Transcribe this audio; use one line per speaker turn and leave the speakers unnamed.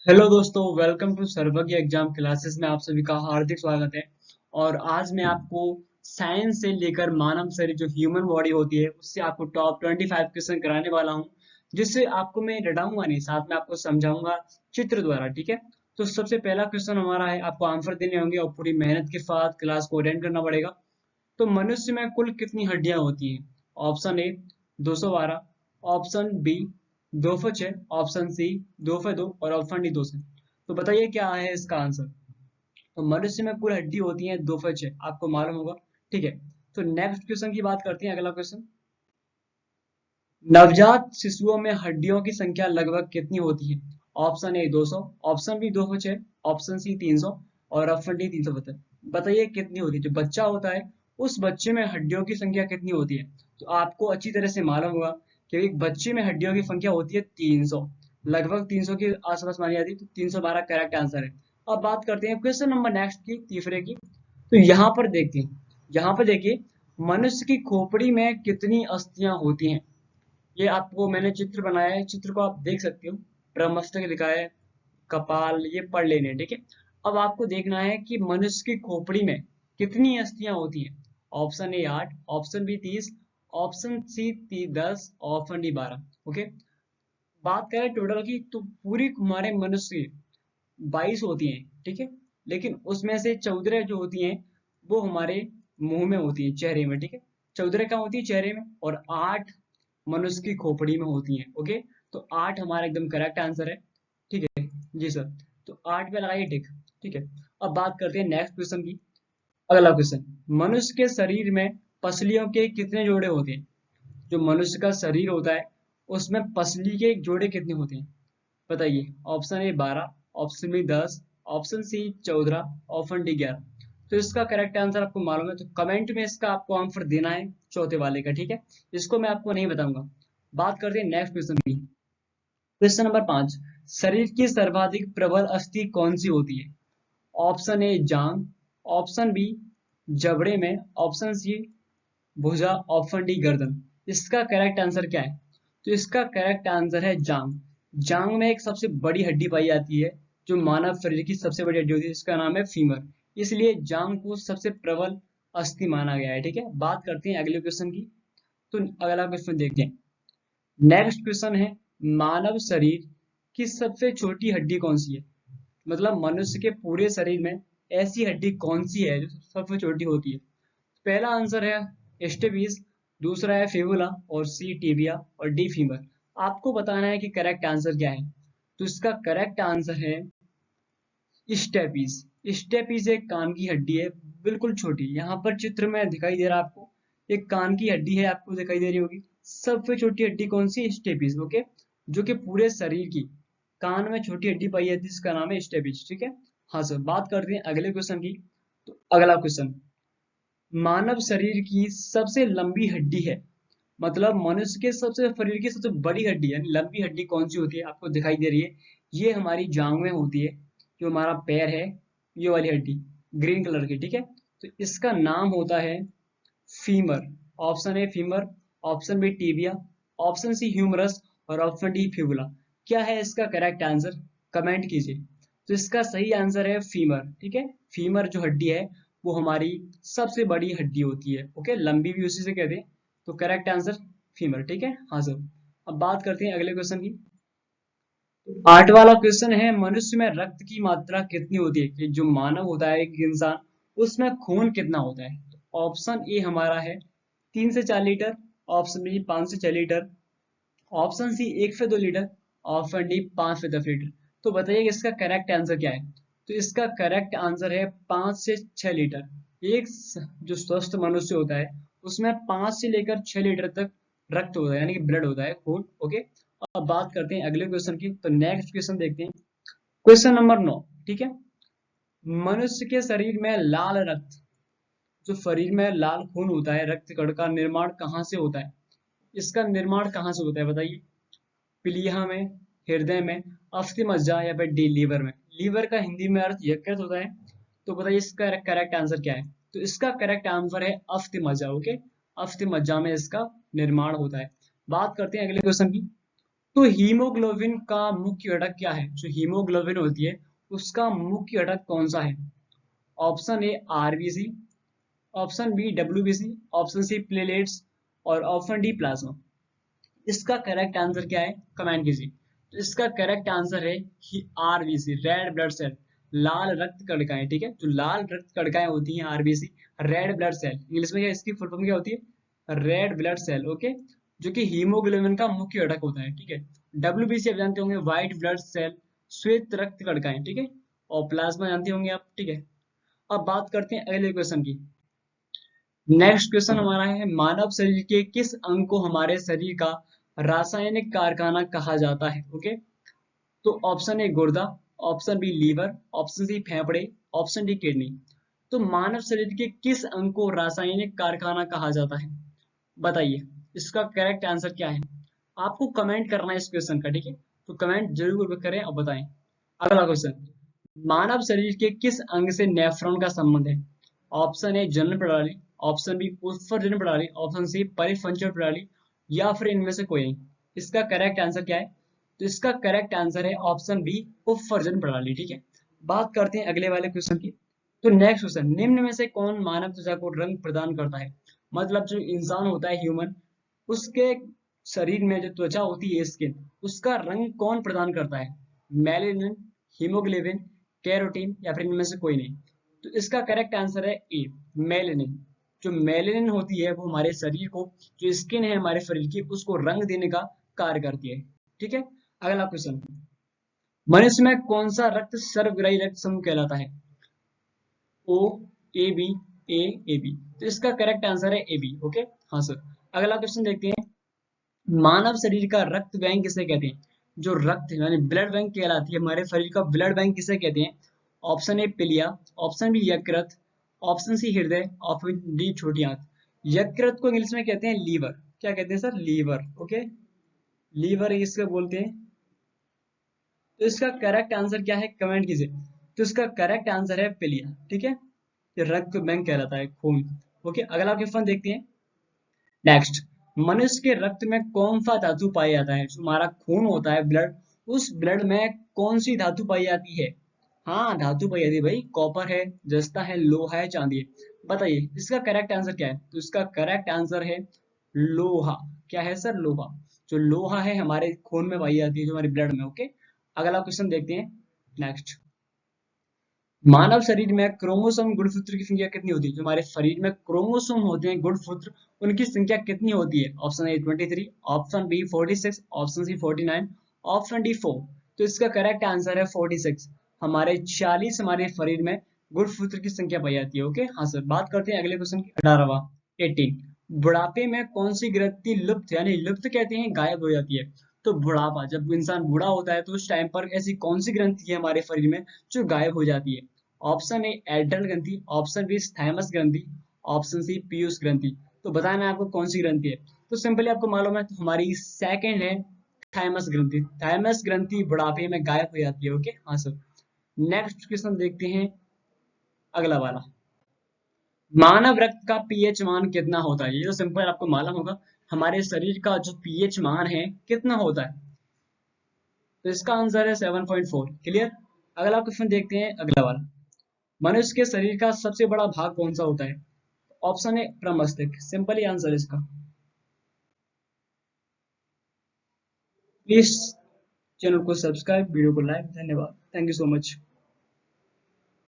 Hello दोस्तों, welcome to सर्वज्ञ exam classes में आप सभी का हार्दिक स्वागत है। और आज मैं आपको साइंस से लेकर मानव शरीर जो ह्यूमन बॉडी होती है उससे आपको टॉप 25 क्वेश्चन कराने वाला हूं, जिससे आपको मैं रटाऊंगा नहीं, साथ में आपको समझाऊंगा चित्र द्वारा। ठीक है, तो सबसे पहला क्वेश्चन हमारा है, आपको आंसर देने होंगे और पूरी मेहनत के साथ क्लास को अटेंड करना पड़ेगा। तो मनुष्य में कुल कितनी हड्डियां होती हैं? Option A 212, option B 206, option C 202 और ऑप्शन डी 200। तो बताइए क्या है इसका आंसर। तो मनुष्य में कुल हड्डी होती है 206, आपको मालूम होगा। ठीक है, तो नेक्स्ट क्वेश्चन की बात करते हैं। अगला क्वेश्चन, नवजात शिशुओं में हड्डियों की संख्या लगभग कितनी होती है? Option A 200, option B 206, option C 300 और ऑप्शन डी 372। बताइए कितनी होती है। जो बच्चा होता है उस बच्चे में हड्डियों की संख्या कितनी होती है? तो आपको अच्छी तरह से मालूम होगा कि एक बच्चे में हड्डियों की संख्या होती है 300, लगभग 300 के आसपास मानी जाती है। तो 312 करेक्ट आंसर है। अब बात करते हैं क्वेश्चन नंबर नेक्स्ट की, तीसरे की। तो यहाँ पर देखते हैं, यहाँ पर देखिए, मनुष्य की खोपड़ी में कितनी अस्थियां होती हैं? ये आपको मैंने चित्र बनाया है, चित्र को आप देख सकते हो। प्रमस्तक लिखा है, कपाल, ये पढ़ लेने। ठीक है, अब आपको देखना है कि मनुष्य की खोपड़ी में कितनी अस्थियां होती हैं। Option A 8, option B 30, option C 10, option D 12। Okay, बात करें टोटल की तो पूरी हमारे मनुष्य की 22 होती हैं। ठीक है, लेकिन उसमें से 14 जो होती हैं वो हमारे मुंह में होती है, चेहरे में। ठीक है, 14 कहाँ होती है? चेहरे में। और 8 मनुष्य की खोपड़ी में होती हैं। ओके, तो 8 हमारा एकदम करेक्ट आंसर है। ठीक है जी सर, तो 8 पे लगाइए टिक। ठीक है, अब बात करते हैं नेक्स्ट क्वेश्चन की। अगला क्वेश्चन, मनुष्य के शरीर में पसलियों के कितने जोड़े होते हैं? जो मनुष्य का शरीर होता है उसमें पसली के जोड़े कितने होते हैं? बताइए। Option A 12, option B 10, option C 14, option D 11। तो इसका करेक्ट आंसर आपको मालूम है तो कमेंट में इसका आपको आंसर देना है, चौथे वाले का। ठीक है, इसको मैं आपको नहीं बताऊंगा। बात करते हैं नेक्स्ट क्वेश्चन की। क्वेश्चन नंबर 5, शरीर की सर्वाधिक प्रबल अस्थि कौन सी होती है? ऑप्शन ए जांग, ऑप्शन बी जबड़े में, ऑप्शन सी भुजा, ऑप्शन डी गर्दन। इसका करेक्ट आंसर क्या है? तो इसका करेक्ट आंसर है जांग। जांग में एक सबसे बड़ी हड्डी पाई जाती है, जो मानव शरीर की सबसे बड़ी हड्डी होती है, इसका नाम है फीमर। इसलिए जांग को सबसे प्रबल अस्थि माना गया है। ठीक है, बात करते हैं अगले क्वेश्चन की। तो अगला क्वेश्चन देखते हैं। नेक्स्ट क्वेश्चन है, मानव शरीर की सबसे छोटी हड्डी कौन सी है? मतलब मनुष्य के पूरे शरीर में ऐसी हड्डी कौन सी है जो सबसे छोटी होती है? पहला आंसर है स्टेपिस, दूसरा है फिबुला और सी टिबिया और डी फीमर। आपको बताना है कि करेक्ट आंसर क्या है। तो इसका करेक्ट आंसर है स्टेपिस। स्टेपिस एक कान की हड्डी है, बिल्कुल छोटी। यहाँ पर चित्र में दिखाई दे रहा है आपको, एक कान की हड्डी है, आपको दिखाई दे रही होगी। सबसे छोटी हड्डी कौन सी? स्टेपिस। ओके, जो कि पूरे शरीर की कान में छोटी हड्डी पाई जाती है, इसका नाम है स्टेपिस। ठीक है, हाँ सर। बात करते हैं अगले क्वेश्चन की। तो अगला क्वेश्चन, मानव शरीर की सबसे लंबी हड्डी है, मतलब मनुष्य के सबसे शरीर की सबसे बड़ी हड्डी यानी लंबी हड्डी कौन सी होती है? आपको दिखाई दे रही है, ये हमारी जांग में होती है। जो हमारा पैर है, ये वाली हड्डी ग्रीन कलर की। ठीक है, तो इसका नाम होता है femur. Option A femur, option B tibia, option C humerus और ऑप्शन डी फिबुला। क्या है इसका करेक्ट आंसर? कमेंट कीजिए। तो इसका सही आंसर है फीमर। ठीक है, फीमर जो हड्डी है वो हमारी सबसे बड़ी हड्डी होती है। ओके, लंबी भी उसी से कहते हैं। तो करेक्ट आंसर फीमर। ठीक है, हाँ सर। अब बात करते हैं अगले क्वेश्चन की। आठ वाला क्वेश्चन है, मनुष्य में रक्त की मात्रा कितनी होती है? कि जो मानव होता है, एक इंसान, उसमें खून कितना होता है? तो ऑप्शन ए हमारा है 3 से 4 लीटर, ऑप्शन बी 5 से 6 लीटर, ऑप्शन सी 1 से 2 लीटर, ऑप्शन डी 5 से 10 लीटर। तो बताइए कि इसका करेक्ट आंसर क्या है? तो इसका करेक्ट आंसर है 5 से 6 लीटर। एक जो स्वस्थ मनुष्य होता है उसमें 5 से लेकर 6 लीटर तक रक्त होता है, यानी कि ब्लड होता है, खून। ओके, अब बात करते हैं अगले क्वेश्चन की। तो नेक्स्ट क्वेश्चन देखते हैं, क्वेश्चन नंबर 9। ठीक है, मनुष्य के शरीर में लाल रक्त, जो शरीर में लाल खून होता है, रक्त कण का निर्माण कहाँ से होता है? इसका निर्माण कहाँ से होता है बताइए। प्लीहा में, हृदय में, अस्थि मज्जा या फिर डी लीवर में। लीवर का हिंदी में अर्थ यकृत होता है। तो बताइए इसका करेक्ट आंसर क्या है? तो इसका करेक्ट आंसर है अस्थि मज्जा। ओके, अस्थि मज्जा में इसका निर्माण होता है। बात करते हैं अगले क्वेश्चन की। तो हीमोग्लोबिन का मुख्य घटक क्या है? जो हीमोग्लोबिन होती है उसका मुख्य घटक कौन सा है? Option A RBC, option B WBC, option C platelets और ऑप्शन डी प्लाज्मा। इसका करेक्ट आंसर क्या है? कमेंट कीजिए। तो इसका करेक्ट आंसर है आरबीसी, रेड ब्लड सेल, लाल रक्त कणिकाएं। ठीक है, जो लाल रक्त कणिकाएं होती हैं RBC, red blood cell, English में क्या इसकी फुल फॉर्म क्या होती है? Red blood cell. ओके, जो कि हीमोग्लोबिन का मुख्य घटक होता है। ठीक है, डब्ल्यूबीसी आप जानते होंगे, व्हाइट ब्लड सेल, श्वेत रक्त कणिकाएं। ठीक है, और प्लाज्मा जानते होंगे आप। ठीक है, अब बात करते हैं अगले क्वेश्चन की। नेक्स्ट क्वेश्चन हमारा है, मानव शरीर के किस अंग को हमारे शरीर का रासायनिक कारखाना कहा जाता है? ओके, तो ऑप्शन ए गुर्दा, option B liver, option C फेफड़े, ऑप्शन डी किडनी। तो मानव शरीर के किस अंग को रासायनिक कारखाना कहा जाता है? बताइए, इसका करेक्ट आंसर क्या है? आपको कमेंट करना है इस क्वेश्चन का। ठीक है, तो कमेंट जरूर करें और बताएं। अगला क्वेश्चन, मानव शरीर के किस अंग से नेफ्रॉन का संबंध है? ऑप्शन ए जनन प्रणाली, ऑप्शन बी उत्सर्जन प्रणाली, ऑप्शन सी परिसंचरण प्रणाली, या फिर इनमें से कोई नहीं। इसका करेक्ट आंसर क्या है? तो इसका करेक्ट आंसर है ऑप्शन बी उत्सर्जन प्रणाली। ठीक है, बात करते हैं अगले वाले क्वेश्चन की। तो नेक्स्ट क्वेश्चन, निम्न में से कौन मानव त्वचा को रंग प्रदान करता है? मतलब जो इंसान होता है ह्यूमन, उसके शरीर में जो त्वचा होती है स्किन, उसका रंग कौन प्रदान करता है? मेलेनिन, हीमोग्लोबिन, कैरोटीन, या फिर इनमें से कोई नहीं। तो इसका करेक्ट आंसर है ए, मेलेनिन। जो मेलेनिन होती है वो हमारे शरीर को, जो स्किन है हमारे शरीर की, उसको रंग देने का कार्य करती है। ठीक है, अगला क्वेश्चन, मनुष्य में कौन सा रक्त सर्वग्राही रक्त समूह कहलाता है? ओ, ए बी, ए बी। तो इसका करेक्ट आंसर है ए बी। ओके, हाँ सर। अगला क्वेश्चन देखते हैं, मानव शरीर का रक्त बैंक किसे कहते हैं? जो रक्त यानी ब्लड बैंक कहलाती है, हमारे शरीर का ब्लड बैंक किसे कहते हैं? ऑप्शन ए पिलिया, ऑप्शन बी यकृत, ऑप्शन सी हृदय, ऑप्शन डी छोटी आंत। यकृत को इंग्लिश में कहते हैं लीवर। क्या कहते हैं सर? लीवर। ओके, लीवर इसको बोलते हैं। तो इसका करेक्ट आंसर क्या है? कमेंट कीजिए। तो इसका करेक्ट आंसर है पिलिया। ठीक है, ये रक्त बैंक कहलाता है, खून। ओके, अगला क्वेश्चन देखते हैं। नेक्स्ट, मनुष्य के रक्त में कौन सा धातु पाया जाता है? जो हमारा खून होता है, ब्लड, उस ब्लड में कौन सी धातु पाई जाती है? हाँ, धातु पाई जाती है भाई, कॉपर है, जस्ता है, लोहा है, चांदी है। बताइए इसका करेक्ट आंसर क्या है? तो इसका करेक्ट आंसर है लोहा। क्या है सर? लोहा। जो लोहा है हमारे खून में पाई जाती है, जो हमारे ब्लड में। ओके, अगला क्वेश्चन देखते हैं। नेक्स्ट, मानव शरीर में क्रोमोसोम गुणसूत्र की संख्या कितनी होती है? जो हमारे शरीर में क्रोमोसोम होते हैं गुणसूत्र, उनकी संख्या कितनी होती है? Option A 23, option B 46, option C 49, option D 4। तो इसका करेक्ट आंसर है 46। हमारे 40 हमारे शरीर में गुणसूत्र की संख्या पाई जाती है। ओके, हाँ सर। बात करते हैं अगले क्वेश्चन की, 18वां, 18। बुढ़ापे में कौन सी ग्रंथि लुप्त यानी लुप्त कहते हैं, गायब हो जाती है? तो बुढ़ापा, जब इंसान बूढ़ा होता है तो उस टाइम पर ऐसी कौन सी ग्रंथि है हमारे शरीर में जो गायब हो जाती है? ऑप्शन ए एड्रल ग्रंथि, ऑप्शन बी थाइमस ग्रंथि, ऑप्शन सी पीयूष ग्रंथि। तो बताना है आपको कौन सी ग्रंथि है। तो सिंपली आपको मालूम है, तो हमारी सेकंड है थाइमस ग्रंथि। थाइमस ग्रंथि बुढ़ापे में गायब हो जाती है। ओके, हाँ सर। नेक्स्ट क्वेश्चन देखते हैं, अगला वाला, मानव रक्त का पीएच मान कितना होता है? ये तो सिंपल आपको मालूम होगा, हमारे शरीर का जो पीएच मान है कितना होता है? तो इसका आंसर है 7.4। क्लियर। अगला क्वेश्चन देखते हैं, अगला वाला, मनुष्य के शरीर का सबसे बड़ा भाग कौन सा होता है? ऑप्शन है प्रमस्तिष्क। सिंपल ही आंसर इसका। प्लीज चैनल को सब्सक्राइब, वीडियो को लाइक। धन्यवाद, थैंक यू सो मच।